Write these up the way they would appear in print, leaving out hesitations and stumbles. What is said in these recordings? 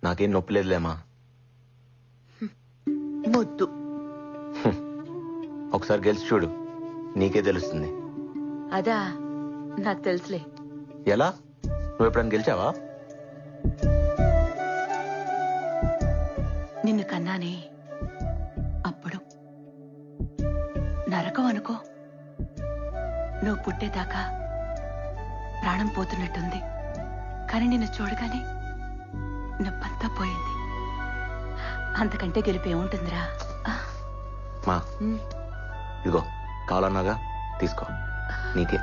నాకేం నొప్పి లేదులేమా. మొద్దు. ఒకసారి గెలిచి చూడు, నీకే తెలుస్తుంది. అదా, నాకు తెలుసులే. ఎలా? నువ్వు ఎప్పుడైనా గెలిచావా? నిన్ను కన్నానే అప్పుడు నరకం అనుకో. నువ్వు పుట్టేదాకా ప్రాణం పోతున్నట్టుంది, కానీ నిన్ను చూడగానే నొప్పంతా పోయింది. అంతకంటే గెలిపేముంటుందిరా. మా ఇదిగో కావాలన్నాగా, తీసుకో, నీకే.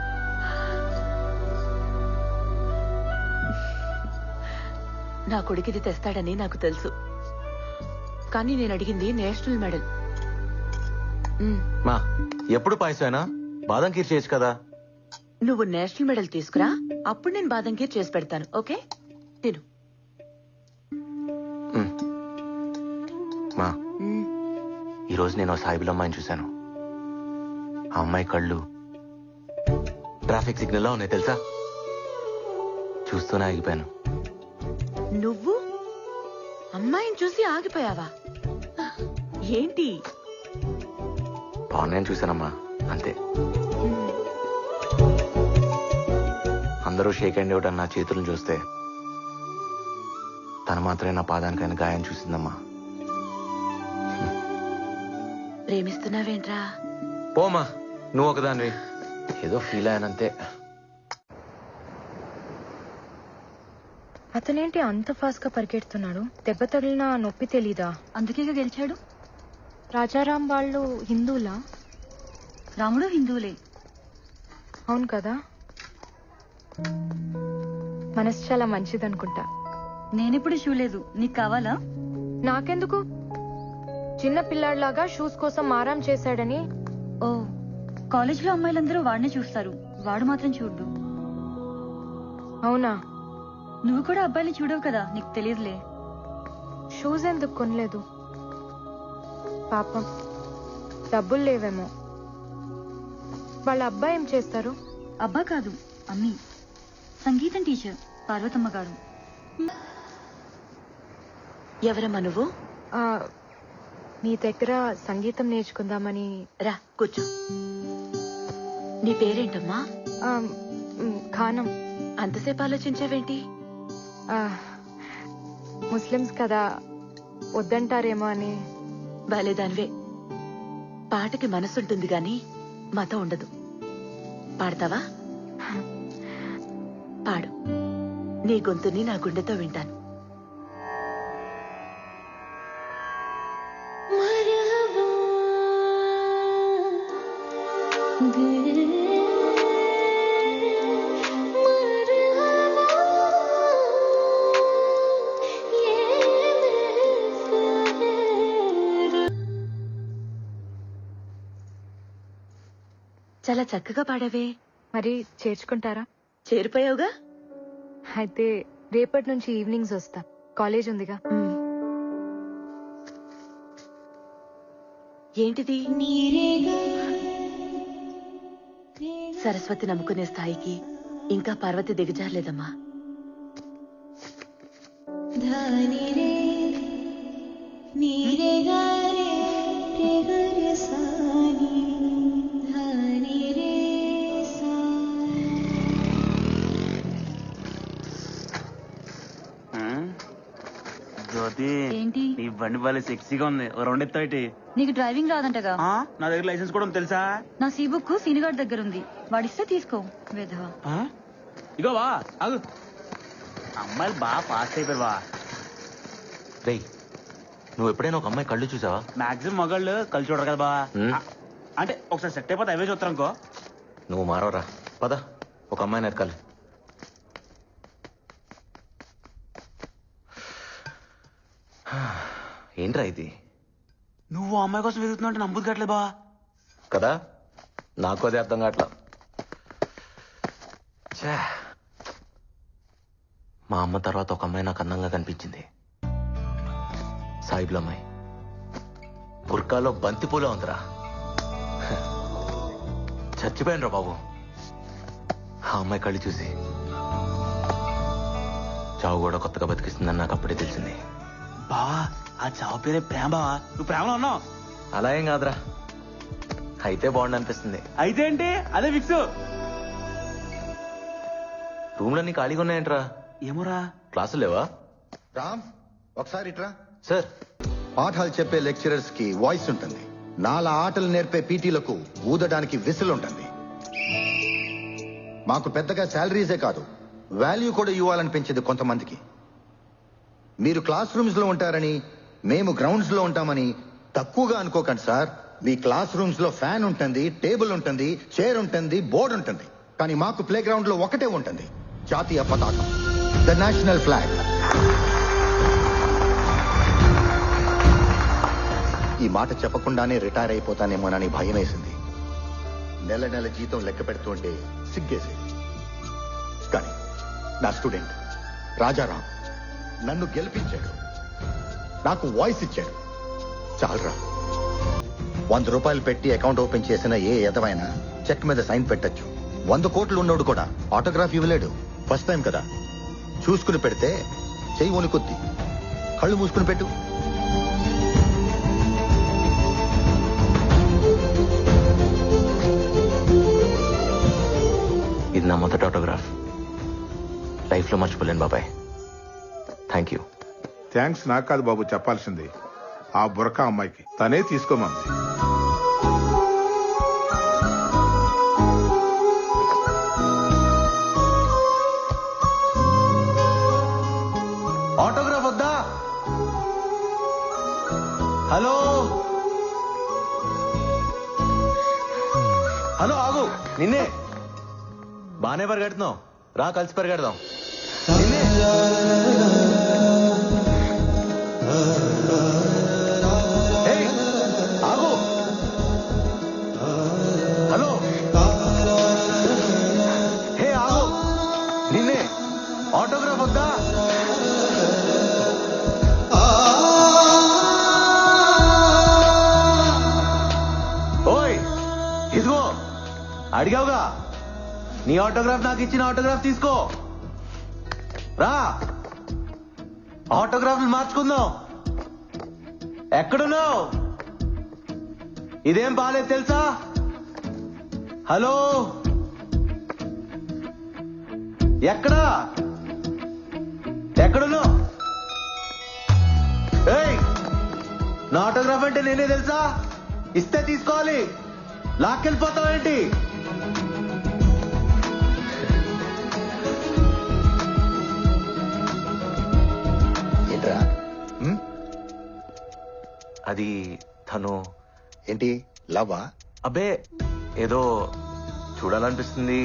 నా కొడుకిది తెస్తాడని నాకు తెలుసు, కానీ నేను అడిగింది నేషనల్ మెడల్. మా ఎప్పుడు పాయసమైనా బాదం ఖీర్ చేయొచ్చు కదా. నువ్వు నేషనల్ మెడల్ తీసుకురా, అప్పుడు నేను బాదం ఖీర్ చేసి పెడతాను. ఓకే, తిను. మా ఈరోజు నేను సాయిబుల్ అమ్మాయిని చూశాను. ఆ అమ్మాయి కళ్ళు ట్రాఫిక్ సిగ్నల్ ఉన్నాయి తెలుసా. చూస్తూనే ఆగిపోయాను. నువ్వు అమ్మాయిని చూసి ఆగిపోయావా? ఏంటి? బాగున్నాయని చూశానమ్మా, అంతే. అందరూ షేక్ హ్యాండ్ ఇవ్వటం నా చేతులను చూస్తే తను మాత్రమే నా పాదానికైన గాయం చూసిందమ్మా. ప్రేమిస్తున్నావేంట్రా? పోమా, నువ్వు ఒకదానివి. ఏదో ఫీల్ అయ్యానంతే. అతనేంటి అంత ఫాస్ట్ గా పరిగెడుతున్నాడు? దెబ్బ తగిలిన నొప్పి తెలీదా? అందుకేగా గెలిచాడు. రాజారాం వాళ్ళు హిందువులా? రాముడు హిందువులే. అవును కదా. మనసు చాలా మంచిదనుకుంటా. నేనెప్పుడు చూడలేదు, నీకు కావాలా? నాకెందుకు? చిన్న పిల్లాడిలాగా షూస్ కోసం మారం చేశాడని. ఓ, కాలేజ్ లో అమ్మాయిలందరూ వాడినే చూస్తారు, వాడు మాత్రం చూడ్డు. అవునా? నువ్వు కూడా అబ్బాయిని చూడవు కదా, నీకు తెలియదులే. షూస్ ఎందుకు కొనలేదు? పాపం, డబ్బులు లేవేమో. వాళ్ళ అబ్బాయి ఏం చేస్తారు? అబ్బా కాదు, అమ్మి, సంగీతం టీచర్, పార్వతమ్మ గారు. ఎవరమ్మా నువ్వు? నీ దగ్గర సంగీతం నేర్చుకుందామని. రా కూర్చో. నీ పేరేంటమ్మా? ఖానం. అంతసేపు ఆలోచించావేంటి? ముస్లిమ్స్ కదా, వద్దంటారేమో అని. బాలేదానివే. పాటకి మనసుంటుంది గాని మతం ఉండదు. పాడతావా? పాడు. నీ గొంతుని నా గుండెతో వింటాను. చాలా చక్కగా పాడావే. మరి చేర్చుకుంటారా? చేరిపోయావుగా. అయితే రేపటి నుంచి ఈవినింగ్స్ వస్తా, కాలేజ్ ఉందిగా. ఏంటిది? సరస్వతి నమ్ముకునే స్థాయికి ఇంకా పార్వతి దిగజారలేదమ్మా. ఏంటి? నీ బండి బాలే సెక్సీగా ఉంది, రెండు ఎత్తాయిటి. నీకు డ్రైవింగ్ రాదంటగా? నా దగ్గర లైసెన్స్ కూడా ఉంది తెలుసా. నా సీ బుక్ సీనిగాడ్ దగ్గర ఉంది, వాడిస్తే తీసుకో. వేధవా. ఇగో వా, అగు. అమ్మాయిలు బాగా ఫాస్ట్ అయిపోయారు వా. రేయ్, నువ్వు ఎప్పుడైనా ఒక అమ్మాయి కళ్ళు చూసావా? మాక్సిమం మగాళ్ళు కలిసి చూడరు కదా బా. అంటే ఒకసారి సెట్ అయిపోతే అవే చూస్తారు అనుకో. నువ్వు మారవరా, పద ఒక అమ్మాయిని ఎత్కాలి. ఏంట్రా ఇది? నువ్వు అమ్మాయి కోసం వెతుకుతున్నావు అంటే నమ్ముదు కావట్లేదు బా. కదా, నాకు అదే అర్థం కావట్లా. మా అమ్మ తర్వాత ఒక అమ్మాయి నాకు అందంగా కనిపించింది. సాయిబుల్ అమ్మాయి, బుర్కాలో బంతిపూలో ఉందిరా. చచ్చిపోయాను రా బాబు ఆ అమ్మాయి కళ్ళు చూసి. చావు కూడా కొత్తగా బతికిస్తుందని నాకు అప్పుడే తెలిసింది. బావా ఆ చావు పేరే ప్రేమ బావా. నువ్వు ప్రేమలో ఉన్నావు. అలా ఏం కాదురా, అయితే బాగుండు అనిపిస్తుంది. అయితే ఏంటి అదే ఫిక్స్. రూమ్లన్నీ ఖాళీగా ఉన్నాయంట్రా. ఏమోరా. క్లాసులు లేవా? రామ్ ఒకసారి ఇట్రా. సార్, పాఠాలు చెప్పే లెక్చరర్స్ కి వాయిస్ ఉంటుంది, నాలా ఆటలు నేర్పే పీటీలకు ఊదడానికి విసిల్ ఉంటుంది. మాకు పెద్దగా శాలరీసే కాదు, వాల్యూ కూడా ఇవ్వాలనిపించేది కొంతమందికి. మీరు క్లాస్ రూమ్స్ లో ఉంటారని మేము గ్రౌండ్స్ లో ఉంటామని తక్కువగా అనుకోకండి సార్. మీ క్లాస్ రూమ్స్ లో ఫ్యాన్ ఉంటుంది, టేబుల్ ఉంటుంది, చైర్ ఉంటుంది, బోర్డు ఉంటుంది. కానీ మాకు ప్లే గ్రౌండ్ లో ఒకటే ఉంటుంది, జాతీయ పతాకం, ద నేషనల్ ఫ్లాగ్. ఈ మాట చెప్పకుండానే రిటైర్ అయిపోతానేమోనని భయం వేసింది. నెల నెల జీతం లెక్క పెడుతుంటే సిగ్గేసేది. కానీ నా స్టూడెంట్ రాజారాం నన్ను గెలిపించాడు, నాకు వాయిస్ ఇచ్చాడు. చాలరా, 100 రూపాయలు పెట్టి అకౌంట్ ఓపెన్ చేసిన ఏ ఎదవైనా చెక్ మీద సైన్ పెట్టచ్చు. 100 కోట్లు ఉన్నోడు కూడా ఆటోగ్రాఫ్ ఇవ్వలేడు. ఫస్ట్ టైం కదా, చూసుకుని పెడితే చెయ్యి వణుకుద్ది. కళ్ళు మూసుకుని పెట్టు. ఇది నా మొదటి ఆటోగ్రాఫ్. లైఫ్ లో మర్చిపోలేను బాబాయ్. Thank you. థ్యాంక్స్ నాకు కాదు బాబు చెప్పాల్సింది, ఆ బురకా అమ్మాయికి. తనే తీసుకోమంది. ఆటోగ్రాఫ్ వద్దా? హలో హలో, ఆగు. నిన్నే. బానే పరిగెడుతున్నావు, రా కలిసి పరిగెడదాం. నిన్నే. ఏయ్, ఆగు. హలో, హే ఆగు. నిన్నే. ఆటోగ్రాఫ్ వద్దా? ఓయ్, ఇదిగో అడిగావుగా, నీ ఆటోగ్రాఫ్ నాకు ఇచ్చిన ఆటోగ్రాఫ్ తీసుకో. రా, ఆటోగ్రాఫ్లు మార్చుకుందాం. ఎక్కడున్నావు? ఇదేం బాలేదు తెలుసా? హలో, ఎక్కడా? ఎక్కడున్నావు? ఏయ్, నా ఆటోగ్రాఫ్ అంటే నేనే తెలుసా? ఇస్తే తీసుకోవాలి, లాక్కెళ్ళిపోతావేంటి? ఏంట్రా? అది తను. ఏంటి లవ్వా? అబ్బే, ఏదో చూడాలనిపిస్తుంది,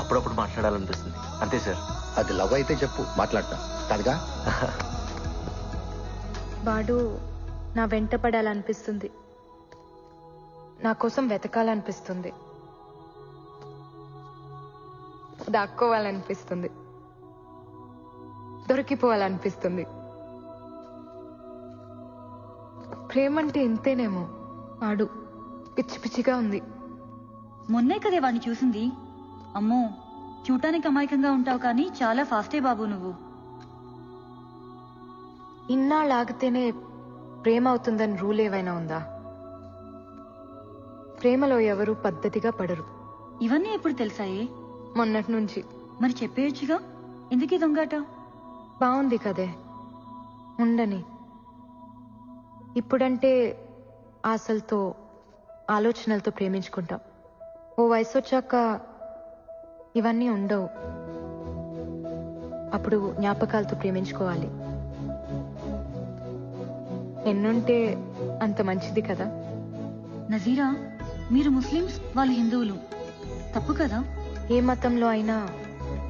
అప్పుడప్పుడు మాట్లాడాలనిపిస్తుంది, అంతే సార్. అది లవ్ అయితే చెప్పు, మాట్లాడతా. కాదుగా? వాడు నా వెంట పడాలనిపిస్తుంది, నా కోసం వెతకాలనిపిస్తుంది, దాక్కోవాలనిపిస్తుంది, దొరికిపోవాలనిపిస్తుంది. ప్రేమంటే ఇంతేనేమో. వాడు పిచ్చి పిచ్చిగా ఉంది. మొన్నే కదే వాడిని చూసింది. అమ్మో, చూడటానికి అమాయకంగా ఉంటావు కానీ చాలా ఫాస్టే బాబు నువ్వు. ఇన్నాళ్ళు ఆగితేనే ప్రేమ అవుతుందని రూల్ ఏవైనా ఉందా? ప్రేమలో ఎవరు పద్ధతిగా పడరు. ఇవన్నీ ఎప్పుడు తెలిసాయే? మొన్నటి నుంచి. మరి చెప్పేయచ్చుగా, ఎందుకీ దొంగాట? బాగుంది కదే, ఉండని. ఇప్పుడంటే ఆశలతో ఆలోచనలతో ప్రేమించుకుంటాం. ఓ వయసు వచ్చాక ఇవన్నీ ఉండవు. అప్పుడు జ్ఞాపకాలతో ప్రేమించుకోవాలి. ఎన్నుంటే అంత మంచిది కదా. నజీరా, మీరు ముస్లిమ్స్, వాళ్ళు హిందువులు, తప్పు కదా? ఏ మతంలో అయినా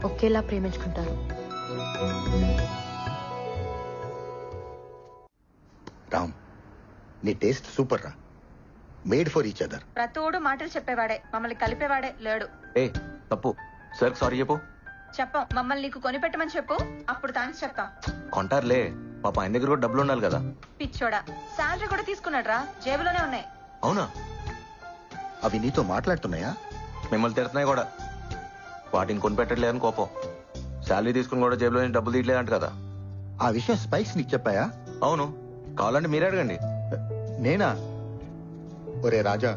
ఒకేలా ప్రేమించుకుంటారు. రామ్, నీ టేస్ట్ సూపర్ రా. Made for each other. ప్రతోడు మాటలు చెప్పేవాడే, మమ్మల్ని కలిపేవాడే లేడు. ఏ తప్పు, సార్ సారీ చెప్పు. చెప్పం, మమ్మల్ని నీకు కొనిపెట్టమని చెప్పు, అప్పుడు థ్యాంక్స్ చెప్తాం. కొంటారులే, పాప ఆయన దగ్గర కూడా డబ్బులు ఉండాలి కదా. పిచ్చోడా, శాలరీ కూడా తీసుకున్నాడ్రా, జేబులోనే ఉన్నాయి. అవునా? అవి నీతో మాట్లాడుతున్నాయా? మిమ్మల్ని తిడుతున్నాయి కూడా. వాటిని కొనిపెట్టట్లేదని కోపం. శాలరీ తీసుకుని కూడా జేబులో నుంచి డబ్బులు తీయలేదంట కదా. ఆ విషయం స్పైక్స్ నీకు చెప్పాయా? అవును, కావాలంటే మీరే అడగండి. నేనా? ఒరే రాజా,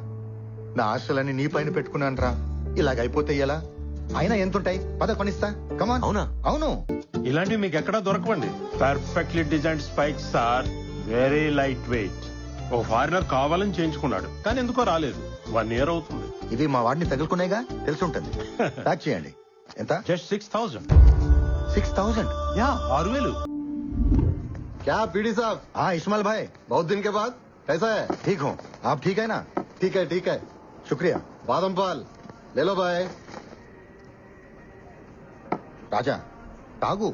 నా ఆశలన్నీ నీ పైన పెట్టుకున్నాను రా. ఇలాగైపోతే ఎలా? అయినా ఎంతుంటాయి? పద కొనిస్తా. కమాన్. అవునా? అవును. ఇలాంటివి మీకు ఎక్కడా దొరకవండి. Perfectly design spikes sir, very light weight. ఓ ఫారినర్ కావాలని చేయించుకున్నాడు, కానీ ఎందుకో రాలేదు. 1 year అవుతుంది. ఇవి మా వాడిని తగులుకునేగా తెలుసుంటుంది. ప్యాక్ చేయండి. ఎంత? జస్ట్ 6,000. 6,000? యా, 6,000. क्या पीडी साहब? हाँ इस्माइल भाई, बहुत दिन के बाद कैसा है? ठीक हूँ, आप ठीक है ना? ठीक है शुक्रिया. बादाम पाल ले लो भाई. राजा తాగు.